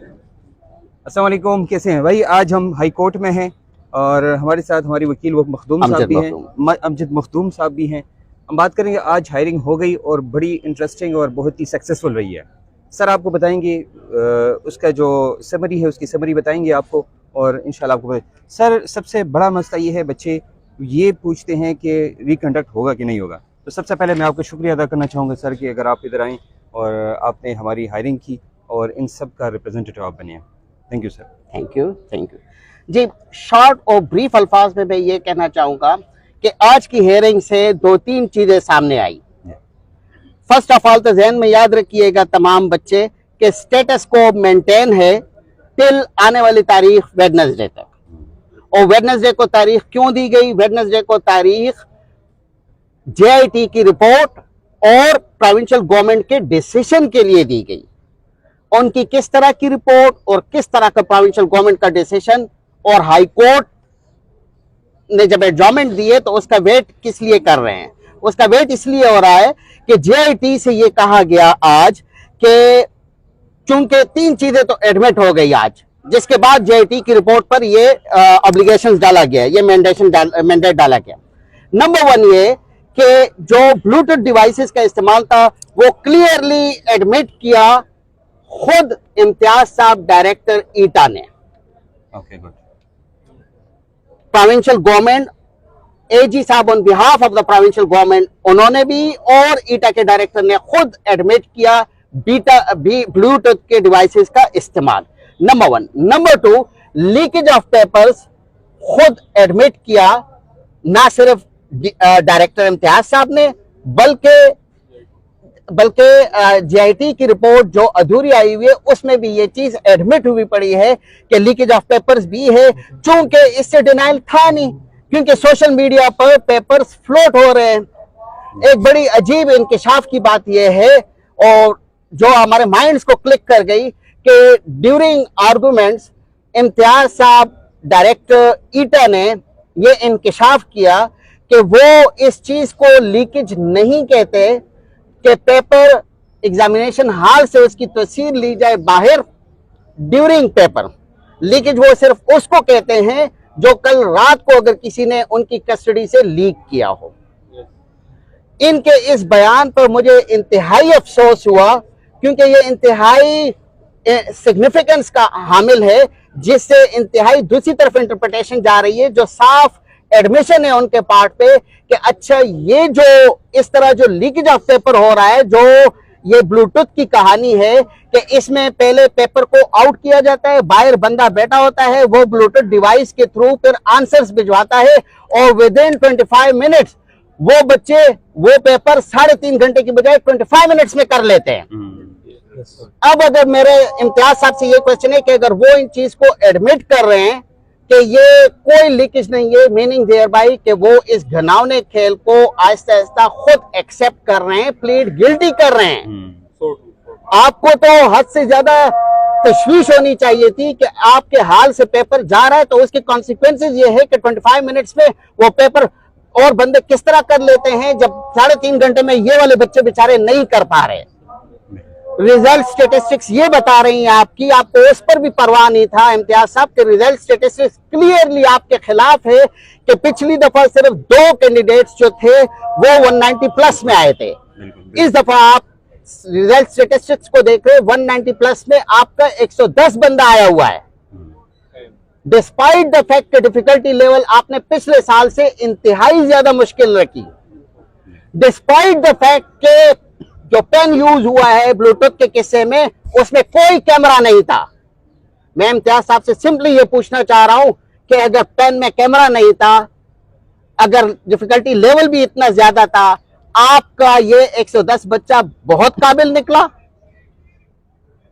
अस्सलाम वालेकुम, कैसे हैं भाई? आज हम हाई कोर्ट में हैं और हमारे साथ हमारी वकील वो मखदूम साहब भी हैं, अमजद मखदूम साहब भी हैं। हम बात करेंगे, आज हायरिंग हो गई और बड़ी इंटरेस्टिंग और बहुत ही सक्सेसफुल रही है। सर आपको बताएंगे उसका जो समरी है, उसकी समरी बताएंगे आपको और इंशाल्लाह आपको सर सबसे बड़ा मसला ये है, बच्चे ये पूछते हैं कि रिकंडक्ट होगा कि नहीं होगा। तो सबसे पहले मैं आपका शुक्रिया अदा करना चाहूँगा सर कि अगर आप इधर आएँ और आपने हमारी हायरिंग की और इन सब का रिप्रेजेंटेटिव आप बने हैं। Thank you sir. Thank you ji. Short और ब्रीफ अल्फाज में मैं ये कहना चाहूँगा कि आज की हेयरिंग से 2-3 चीज़ें सामने आई। फर्स्ट ऑफ ऑल तो जहन में याद रखिएगा तमाम बच्चे कि स्टेटस को मेंटेन है टिल आने वाली तारीख वेडनेसडे तक। और वेडनेसडे को तारीख क्यों दी गई? वेडनेसडे को तारीख JIT की रिपोर्ट और प्रोविंशियल गवर्नमेंट के डिसीजन के लिए दी गई। उनकी किस तरह की रिपोर्ट और किस तरह का प्रोविंशियल गवर्नमेंट का डिसीजन और हाई कोर्ट ने जब एडजॉर्नमेंट दिए तो उसका वेट किस लिए कर रहे हैं? उसका वेट इसलिए हो रहा है कि JIT से ये कहा गया आज कि चूंकि 3 चीजें तो एडमिट हो गई आज, जिसके बाद JIT की रिपोर्ट पर ये ऑब्लिगेशंस डाला गया, ये मैंडेट डाला गया। नंबर 1 ये कि जो ब्लूटूथ डिवाइसेस का इस्तेमाल था वो क्लियरली एडमिट किया खुद इम्तियाज साहब डायरेक्टर ईटा ने। Okay good. Provincial government AG साहब on behalf of the provincial government उन्होंने भी और ईटा के डायरेक्टर ने खुद एडमिट किया ब्लूटूथ के डिवाइसेस का इस्तेमाल। Number 1। Number 2, leakage of papers खुद एडमिट किया ना सिर्फ डायरेक्टर इम्तियाज साहब ने बल्कि JIT की रिपोर्ट जो अधूरी आई हुई है उसमें भी ये चीज एडमिट हुई पड़ी है कि लीकेज ऑफ पेपर्स भी है, चूंकि इससे डिनाइल था नहीं क्योंकि सोशल मीडिया पर पेपर्स फ्लोट हो रहे हैं। एक बड़ी अजीब इंकिशाफ की बात यह है और जो हमारे माइंड्स को क्लिक कर गई कि ड्यूरिंग आर्गुमेंट्स इम्तियाज साहब डायरेक्टर ईटा ने ये इंकिशाफ किया कि वो इस चीज को लीकेज नहीं कहते कि पेपर एग्जामिनेशन हॉल से उसकी तस्वीर ली जाए बाहर ड्यूरिंग पेपर लीकेज, वो सिर्फ उसको कहते हैं जो कल रात को अगर किसी ने उनकी कस्टडी से लीक किया हो। इनके इस बयान पर मुझे इंतहाई अफसोस हुआ क्योंकि ये इंतहाई सिग्निफिकेंस का हामिल है, जिससे इंतहाई दूसरी तरफ इंटरप्रिटेशन जा रही है जो साफ एडमिशन है उनके पार्ट पे कि अच्छा ये जो इस तरह जो लीकेज ऑफ पेपर हो रहा है, जो ये ब्लूटूथ की कहानी है कि इसमें पहले पेपर को आउट किया जाता है, बाहर बंदा बैठा होता है, वो ब्लूटूथ डिवाइस के थ्रू फिर आंसर्स भिजवाता है और विद इन 25 मिनट्स वो बच्चे वो पेपर 3.5 घंटे की बजाय 25 मिनट्स में कर लेते हैं। अब अगर मेरे इम्तियाज साहब से ये क्वेश्चन है कि अगर वो इन चीज को एडमिट कर रहे हैं कि ये कोई लीकेज नहीं है, मीनिंग देयर बाई कि वो इस घिनौने खेल को आहिस्ता आहिस्ता खुद एक्सेप्ट कर रहे हैं, प्लीड गिल्टी कर रहे हैं। आपको तो हद से ज्यादा तशवीश होनी चाहिए थी कि आपके हाल से पेपर जा रहा है तो उसके कॉन्सिक्वेंसेज ये है कि 25 मिनट्स में वो पेपर और बंदे किस तरह कर लेते हैं जब 3.5 घंटे में ये वाले बच्चे बेचारे नहीं कर पा रहे। रिजल्ट स्टेटिस्टिक्स ये बता रही हैं आपकी, आपको उस पर भी परवाह नहीं था इम्तियाज साहब के रिजल्ट स्टेटिस्टिक्स क्लियरली आपके खिलाफ है कि पिछली दफा सिर्फ 2 कैंडिडेट्स जो थे वो 190 प्लस में आए थे। इस दफा आप रिजल्ट स्टेटिस्टिक्स को देख रहे 190 प्लस में आपका 110 बंदा आया हुआ है। Despite the fact difficulty level आपने पिछले साल से इंतहाई ज्यादा मुश्किल रखी, डिस्पाइट द फैक्ट के जो पेन यूज हुआ है ब्लूटूथ के किस्से में उसमें कोई कैमरा नहीं था। मैं इम्तियाज साहब से सिंपली ये पूछना चाह रहा हूं कि अगर पेन में कैमरा नहीं था, अगर डिफिकल्टी लेवल भी इतना ज्यादा था, आपका ये 110 बच्चा बहुत काबिल निकला।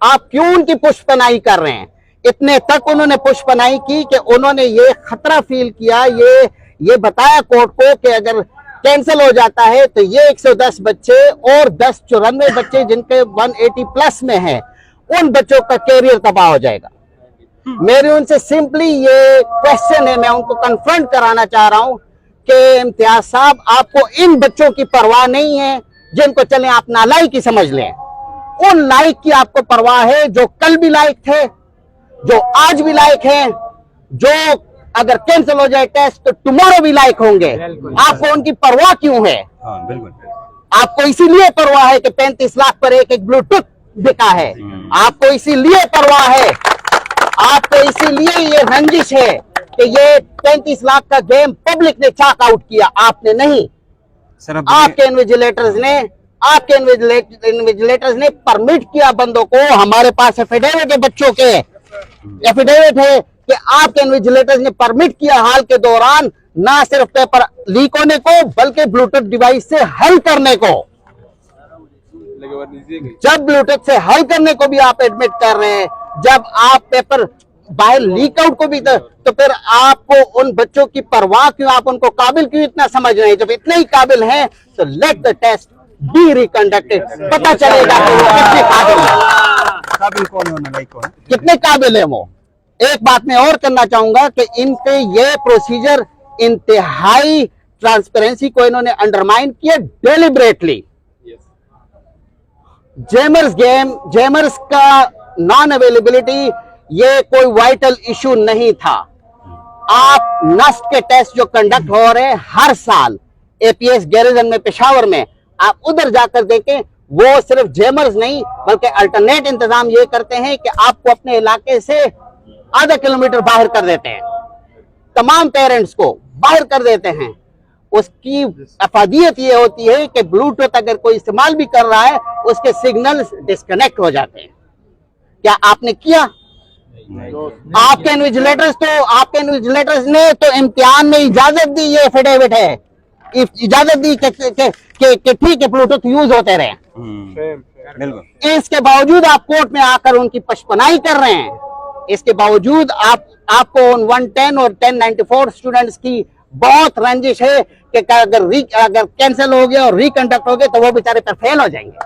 आप क्यों उनकी पुष्पनाई कर रहे हैं? इतने तक उन्होंने पुष्पनाई की कि उन्होंने ये खतरा फील किया, ये बताया कोर्ट को कि अगर कैंसिल हो जाता है तो ये 110 बच्चे और 94 बच्चे जिनके 180 प्लस में हैं, उन बच्चों का कैरियर तबाह हो जाएगा। मेरी उनसे सिंपली ये क्वेश्चन है, मैं उनको कन्फ्रंट कराना चाह रहा हूं कि इम्तियाज साहब आपको इन बच्चों की परवाह नहीं है जिनको चले आप नालायक ही समझ लें, उन लायक की आपको परवाह है जो कल भी लायक थे, जो आज भी लायक हैं, जो अगर कैंसिल हो जाए टेस्ट तो टुमारो भी लायक होंगे। आपको उनकी परवाह क्यों है? हाँ बिल्कुल। आपको इसीलिए परवाह है कि 35 लाख पर एक ब्लूटूथ बिका है। आपको इसीलिए परवाह है, आपको इसीलिए ये रंजिश है कि ये 35 लाख का गेम पब्लिक ने चाक आउट किया, आपने नहीं। सर अब आपके इन्विजिलेटर्स ने परमिट किया बंदों को। हमारे पास एफिडेविट है, बच्चों के एफिडेविट है कि आपके इन्विजिलेटर्स ने परमिट किया हाल के दौरान ना सिर्फ पेपर लीक होने को बल्कि ब्लूटूथ डिवाइस से हल करने को। जब ब्लूटूथ से हल करने को भी आप एडमिट कर रहे हैं, जब आप पेपर बाहर लीक आउट को भी तो फिर आपको उन बच्चों की परवाह क्यों? आप उनको काबिल क्यों इतना समझ रहे हैं? जब इतने ही काबिल हैं तो लेट द टेस्ट बी रिकंडक्टेड, पता चलेगा कि वो कितने काबिल है। काबिल कौन है और नालायक कौन है? कितने काबिल है वो। एक बात मैं और करना चाहूंगा कि इन पे ये प्रोसीजर इंतहाई ट्रांसपेरेंसी को इन्होंने अंडरमाइन किया डेलिबरेटली। जेमर्स का नॉन अवेलेबिलिटी ये कोई वाइटल इशू नहीं था। आप नस्ट के टेस्ट जो कंडक्ट हो रहे हैं हर साल एपीएस गैरिजन में पेशावर में, आप उधर जाकर देखें, वो सिर्फ जेमर्स नहीं बल्कि अल्टरनेट इंतजाम ये करते हैं कि आपको अपने इलाके से आधा किलोमीटर बाहर कर देते हैं, तमाम पेरेंट्स को बाहर कर देते हैं। उसकी अफादियत ये होती है कि ब्लूटूथ अगर कोई इस्तेमाल भी कर रहा है उसके सिग्नल्स डिस्कनेक्ट हो जाते हैं। क्या आपने किया? आपके इन्विजिलेटर्स ने तो इम्तिहान में इजाजत दी, ये एफिडेविट है, इजाजत दी कि ठीक है ब्लूटूथ यूज होते रहे। इसके बावजूद आप कोर्ट में आकर उनकी पशपनाई कर रहे हैं। इसके बावजूद आपको उन 110 और 1094 स्टूडेंट्स की बहुत रंजिश है कि अगर कैंसिल हो गया और रिकंडक्ट हो गया तो वो बेचारे पर फेल हो जाएंगे।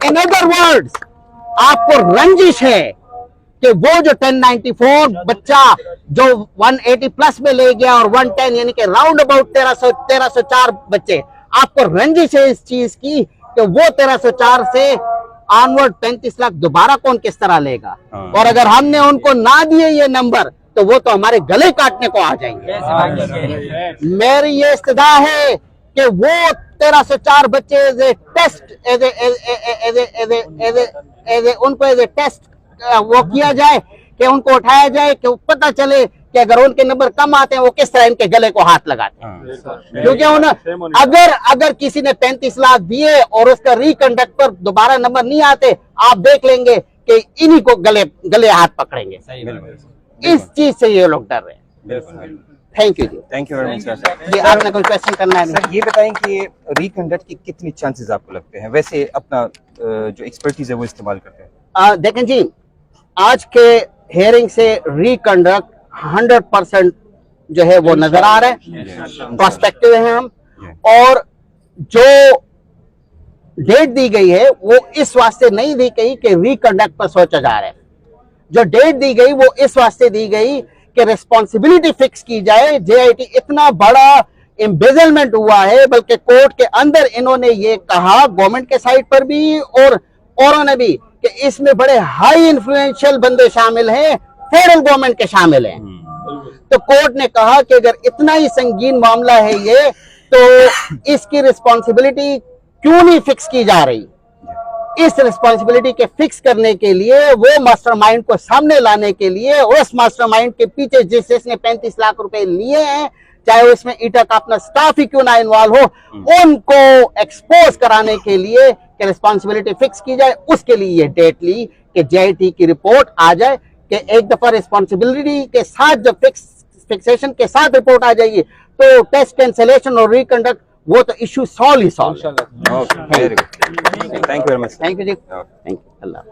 इन अदर वर्ड्स, आपको रंजिश है कि वो जो 1094 बच्चा जो 180 प्लस में ले गया और 110 यानी कि राउंड अबाउट 1304 बच्चे, आपको रंजिश है इस चीज की कि वो 1304 से ऑनवर्ड 35 लाख दोबारा कौन किस तरह लेगा। और अगर हमने उनको ना दिए ये नंबर तो वो तो हमारे गले काटने को आ जाएंगे। मेरी ये इस्तदा है कि वो 1304 बच्चे उनको एज ए टेस्ट वो किया जाए, कि उनको उठाया जाए, कि पता चले कि अगर उनके नंबर कम आते हैं वो किस तरह इनके गले को हाथ लगाते हैं। क्योंकि अगर किसी ने 35 लाख दिए और उसका रिकंडक्ट पर दोबारा नंबर नहीं आते, आप देख लेंगे कि इन्हीं को गले हाथ पकड़ेंगे। इस चीज से ये लोग डर रहे हैं। Thank you ji, thank you very much sir. जी आपने कोई क्वेश्चन करना है? सर ये बताएं कि रिकंडक्ट की कितनी चांसेस आपको लगते हैं? वैसे अपना जो एक्सपर्टीज है वो इस्तेमाल करते हैं। देखें जी, आज के हेयरिंग से रिकंडक्ट 100% जो है वो नजर आ रहा है, प्रोस्पेक्टिव है हम। और जो डेट दी गई है वो इस वास्ते नहीं दी गई कि रिकंडक्ट पर सोचा जा रहा है। जो डेट दी गई वो इस वास्ते दी गई कि रिस्पॉन्सिबिलिटी फिक्स की जाए। जेआईटी इतना बड़ा एम्बेजलमेंट हुआ है, बल्कि कोर्ट के अंदर इन्होंने ये कहा, गवर्नमेंट के साइड पर भी और औरों ने भी, कि इसमें बड़े हाई इन्फ्लुएंशियल बंदे शामिल हैं, फेडरल गवर्नमेंट के शामिल हैं। तो कोर्ट ने कहा कि अगर इतना ही संगीन मामला है ये, तो इसकी रिस्पॉन्सिबिलिटी क्यों नहीं फिक्स की जा रही। इस रिस्पॉन्सिबिलिटी के फिक्स करने के लिए, वो मास्टरमाइंड को सामने लाने के लिए, उस मास्टरमाइंड के पीछे जिसने 35 लाख रुपए लिए हैं, चाहे उसमें ईटा का अपना स्टाफ ही क्यों ना इन्वॉल्व हो, उनको एक्सपोज कराने के लिए कि रिस्पॉन्सिबिलिटी फिक्स की जाए। उसके लिए ये डेट ली कि जेआईटी की रिपोर्ट आ जाए, कि एक दफा रिस्पॉन्सिबिलिटी के साथ जब फिक्सेशन के साथ रिपोर्ट आ जाएगी तो टेस्ट कैंसिलेशन और रिकंडक्ट वो तो इशू सॉल्व ही solve. Okay, very good, thank you very much. Thank you ji, thank you, Allah.